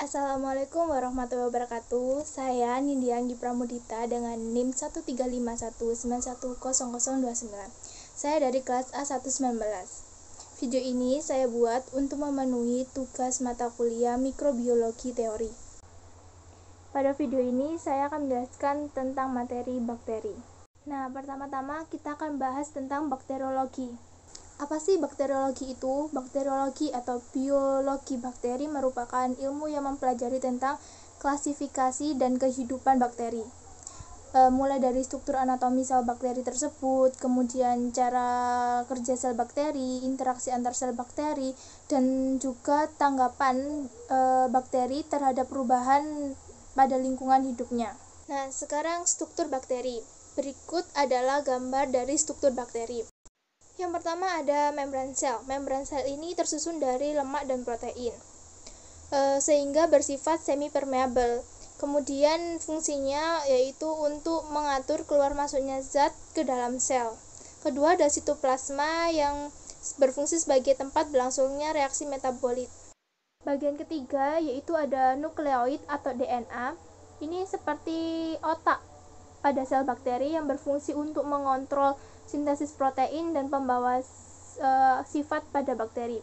Assalamualaikum warahmatullahi wabarakatuh. Saya Nindya Anggi Pramudita dengan NIM 1351910029. Saya dari kelas A119. Video ini saya buat untuk memenuhi tugas mata kuliah mikrobiologi teori. Pada video ini saya akan menjelaskan tentang materi bakteri. Nah, pertama-tama kita akan bahas tentang bakteriologi. Apa sih bakteriologi itu? Bakteriologi atau biologi bakteri merupakan ilmu yang mempelajari tentang klasifikasi dan kehidupan bakteri. Mulai dari struktur anatomi sel bakteri tersebut, kemudian cara kerja sel bakteri, interaksi antar sel bakteri, dan juga tanggapan bakteri terhadap perubahan pada lingkungan hidupnya. Nah, sekarang struktur bakteri. Berikut adalah gambar dari struktur bakteri. Yang pertama ada membran sel. Membran sel ini tersusun dari lemak dan protein, sehingga bersifat semi-permeable. Kemudian fungsinya yaitu untuk mengatur keluar masuknya zat ke dalam sel. Kedua ada sitoplasma yang berfungsi sebagai tempat berlangsungnya reaksi metabolit. Bagian ketiga yaitu ada nukleoid atau DNA. Ini seperti otak pada sel bakteri yang berfungsi untuk mengontrol sintesis protein dan pembawa sifat pada bakteri.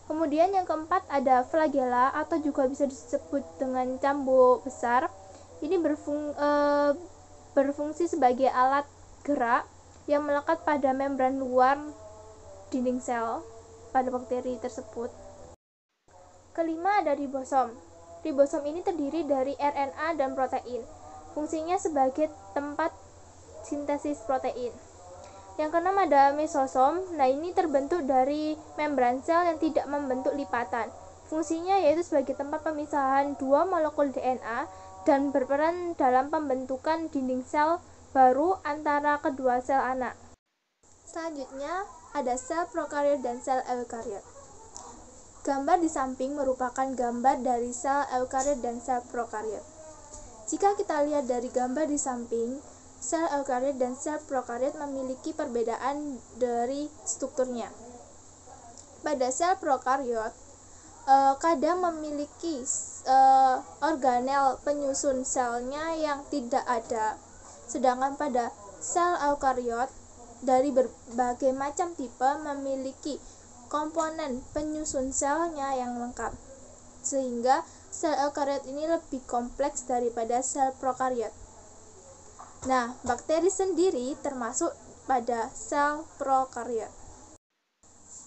Kemudian yang keempat ada flagella atau juga bisa disebut dengan cambuk besar. Ini berfungsi sebagai alat gerak yang melekat pada membran luar dinding sel pada bakteri tersebut. Kelima ada ribosom. Ribosom ini terdiri dari RNA dan protein. Fungsinya sebagai tempat sintesis protein. Yang keenam ada mesosom. Nah, ini terbentuk dari membran sel yang tidak membentuk lipatan. Fungsinya yaitu sebagai tempat pemisahan dua molekul DNA dan berperan dalam pembentukan dinding sel baru antara kedua sel anak. Selanjutnya ada sel prokariot dan sel eukariot. Gambar di samping merupakan gambar dari sel eukariot dan sel prokariot. Jika kita lihat dari gambar di samping, sel eukariot dan sel prokariot memiliki perbedaan dari strukturnya. Pada sel prokariot, kadang memiliki organel penyusun selnya yang tidak ada, sedangkan pada sel eukariot dari berbagai macam tipe memiliki komponen penyusun selnya yang lengkap, sehingga sel eukariot ini lebih kompleks daripada sel prokariot. Nah, bakteri sendiri termasuk pada sel prokariot.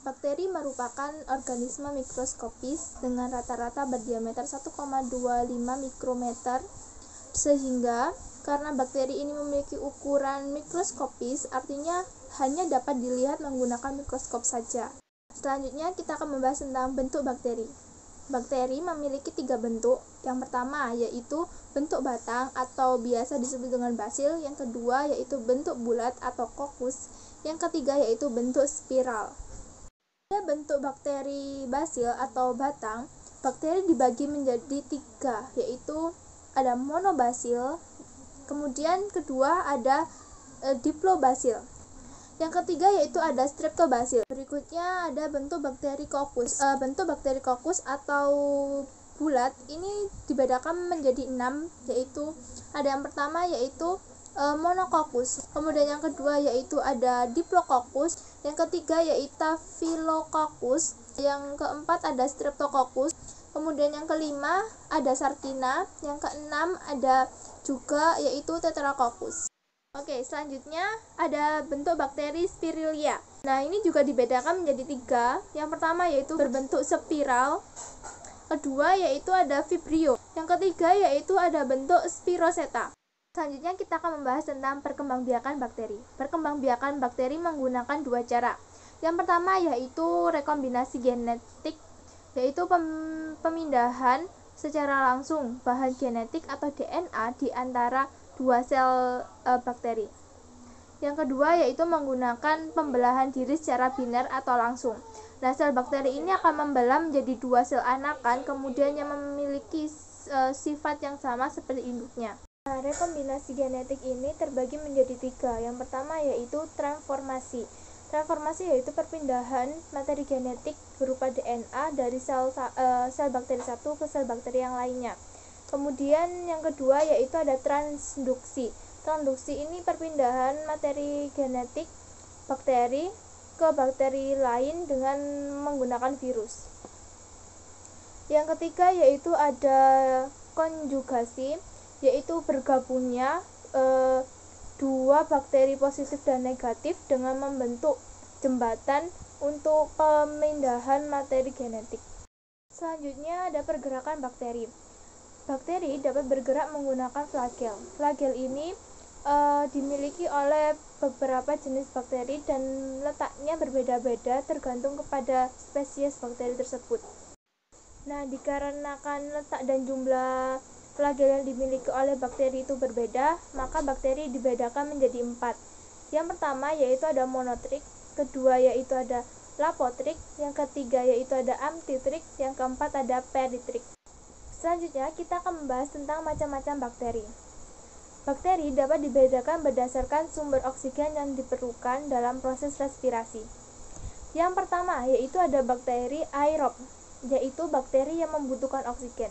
Bakteri merupakan organisme mikroskopis dengan rata-rata berdiameter 1,25 mikrometer, sehingga karena bakteri ini memiliki ukuran mikroskopis, artinya hanya dapat dilihat menggunakan mikroskop saja. Selanjutnya kita akan membahas tentang bentuk bakteri. Bakteri memiliki 3 bentuk. Yang pertama yaitu bentuk batang atau biasa disebut dengan basil. Yang kedua yaitu bentuk bulat atau kokus. Yang ketiga yaitu bentuk spiral. Pada bentuk bakteri basil atau batang, bakteri dibagi menjadi 3, yaitu ada monobasil, kemudian kedua ada diplobasil. Yang ketiga yaitu ada streptobasil. Berikutnya ada bentuk bakteri kokus. Bentuk bakteri kokus atau bulat ini dibedakan menjadi 6, yaitu ada yang pertama yaitu monokokus. Kemudian yang kedua yaitu ada diplococcus. Yang ketiga yaitu staphylococcus. Yang keempat ada streptococcus. Kemudian yang kelima ada sarkina. Yang keenam ada juga yaitu tetracoccus. Oke, selanjutnya ada bentuk bakteri Spirilia. Nah, ini juga dibedakan menjadi 3. Yang pertama yaitu berbentuk spiral. Kedua yaitu ada vibrio. Yang ketiga yaitu ada bentuk spiroseta. Selanjutnya kita akan membahas tentang perkembangbiakan bakteri. Perkembangbiakan bakteri menggunakan 2 cara. Yang pertama yaitu rekombinasi genetik, yaitu pemindahan secara langsung bahan genetik atau DNA di antara 2 sel bakteri. Yang kedua yaitu menggunakan pembelahan diri secara biner atau langsung. Nah, sel bakteri ini akan membelah menjadi 2 sel anakan, kemudian yang memiliki sifat yang sama seperti induknya. Nah, rekombinasi genetik ini terbagi menjadi 3. Yang pertama yaitu transformasi. Transformasi yaitu perpindahan materi genetik berupa DNA dari sel bakteri satu ke sel bakteri yang lainnya. Kemudian yang kedua yaitu ada transduksi. Transduksi ini perpindahan materi genetik bakteri ke bakteri lain dengan menggunakan virus. Yang ketiga yaitu ada konjugasi, yaitu bergabungnya dua bakteri positif dan negatif dengan membentuk jembatan untuk pemindahan materi genetik. Selanjutnya ada pergerakan bakteri. Bakteri dapat bergerak menggunakan flagel. Flagel ini dimiliki oleh beberapa jenis bakteri dan letaknya berbeda-beda tergantung kepada spesies bakteri tersebut. Nah, dikarenakan letak dan jumlah flagel yang dimiliki oleh bakteri itu berbeda, maka bakteri dibedakan menjadi 4. Yang pertama yaitu ada monotrik, kedua yaitu ada lapotrik, yang ketiga yaitu ada amfitrik, yang keempat ada peritrik. Selanjutnya kita akan membahas tentang macam-macam bakteri. Bakteri dapat dibedakan berdasarkan sumber oksigen yang diperlukan dalam proses respirasi. Yang pertama yaitu ada bakteri aerob, yaitu bakteri yang membutuhkan oksigen.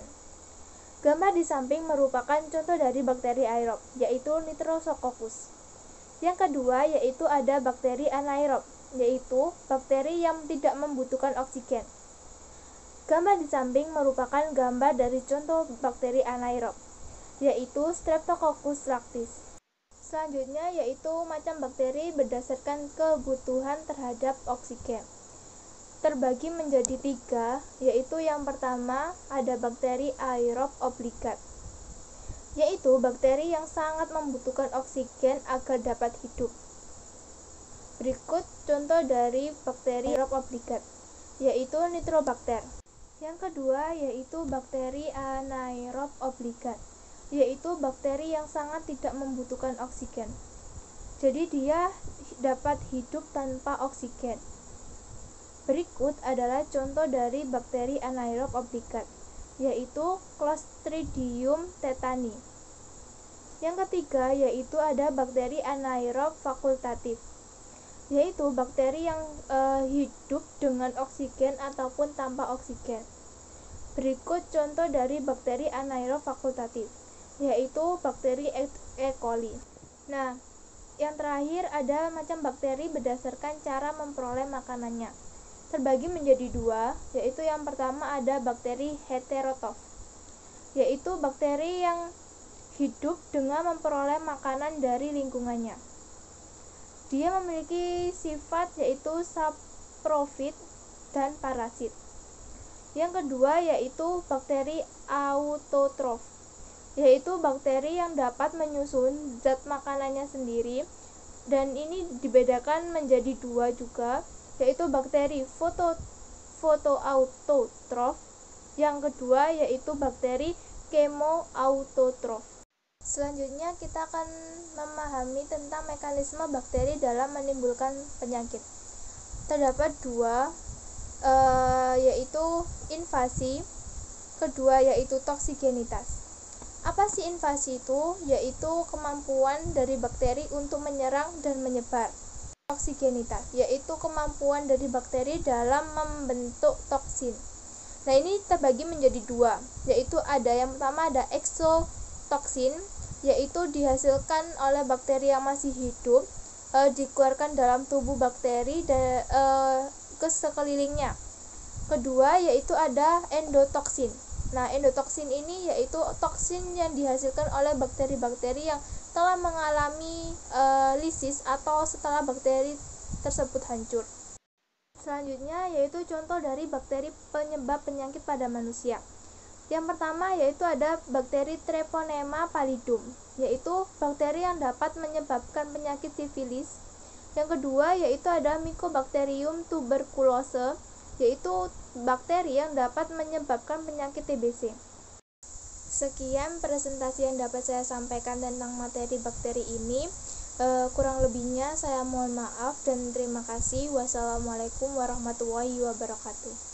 Gambar di samping merupakan contoh dari bakteri aerob, yaitu Nitrosococcus. Yang kedua yaitu ada bakteri anaerob, yaitu bakteri yang tidak membutuhkan oksigen. Gambar di samping merupakan gambar dari contoh bakteri anaerob, yaitu Streptococcus lactis. Selanjutnya yaitu macam bakteri berdasarkan kebutuhan terhadap oksigen. Terbagi menjadi 3, yaitu yang pertama ada bakteri aerob obligat, yaitu bakteri yang sangat membutuhkan oksigen agar dapat hidup. Berikut contoh dari bakteri aerob obligat, yaitu Nitrobacter. Yang kedua yaitu bakteri anaerob obligat, yaitu bakteri yang sangat tidak membutuhkan oksigen. Jadi dia dapat hidup tanpa oksigen. Berikut adalah contoh dari bakteri anaerob obligat, yaitu Clostridium tetani. Yang ketiga yaitu ada bakteri anaerob fakultatif, yaitu bakteri yang hidup dengan oksigen ataupun tanpa oksigen. Berikut contoh dari bakteri anaerob fakultatif, yaitu bakteri E. coli. Nah, yang terakhir ada macam bakteri berdasarkan cara memperoleh makanannya. Terbagi menjadi 2, yaitu yang pertama ada bakteri heterotrof, yaitu bakteri yang hidup dengan memperoleh makanan dari lingkungannya. Dia memiliki sifat yaitu saprofit dan parasit. Yang kedua yaitu bakteri autotrof, yaitu bakteri yang dapat menyusun zat makanannya sendiri, dan ini dibedakan menjadi 2 juga, yaitu bakteri fotoautotrof, yang kedua yaitu bakteri kemoautotrof. Selanjutnya kita akan memahami tentang mekanisme bakteri dalam menimbulkan penyakit. Terdapat 2, yaitu invasi, kedua yaitu toksigenitas. Apa sih invasi itu? Yaitu kemampuan dari bakteri untuk menyerang dan menyebar. Toksigenitas yaitu kemampuan dari bakteri dalam membentuk toksin. Nah, ini terbagi menjadi 2, yaitu ada yang pertama ada exotoksin, yaitu dihasilkan oleh bakteri yang masih hidup, dikeluarkan dalam tubuh bakteri ke sekelilingnya. Kedua yaitu ada endotoksin. Nah, endotoksin ini yaitu toksin yang dihasilkan oleh bakteri-bakteri yang telah mengalami lisis atau setelah bakteri tersebut hancur. Selanjutnya yaitu contoh dari bakteri penyebab penyakit pada manusia. Yang pertama yaitu ada bakteri Treponema pallidum, yaitu bakteri yang dapat menyebabkan penyakit sifilis. Yang kedua yaitu ada Mycobacterium tuberculose, yaitu bakteri yang dapat menyebabkan penyakit TBC. Sekian presentasi yang dapat saya sampaikan tentang materi bakteri ini. Kurang lebihnya saya mohon maaf dan terima kasih. Wassalamualaikum warahmatullahi wabarakatuh.